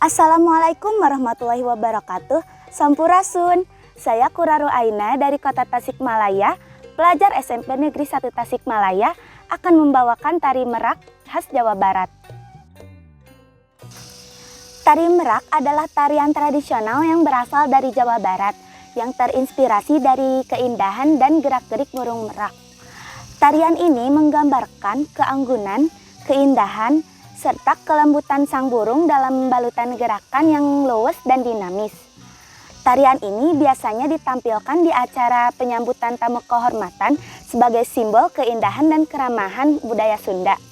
Assalamualaikum warahmatullahi wabarakatuh. Sampurasun. Saya Kuraru Aina dari Kota Tasikmalaya, pelajar SMP Negeri 1 Tasikmalaya, akan membawakan tari merak khas Jawa Barat. Tari merak adalah tarian tradisional yang berasal dari Jawa Barat, yang terinspirasi dari keindahan dan gerak-gerik burung merak. Tarian ini menggambarkan keanggunan, keindahan, serta kelembutan sang burung dalam balutan gerakan yang luwes dan dinamis. Tarian ini biasanya ditampilkan di acara penyambutan tamu kehormatan sebagai simbol keindahan dan keramahan budaya Sunda.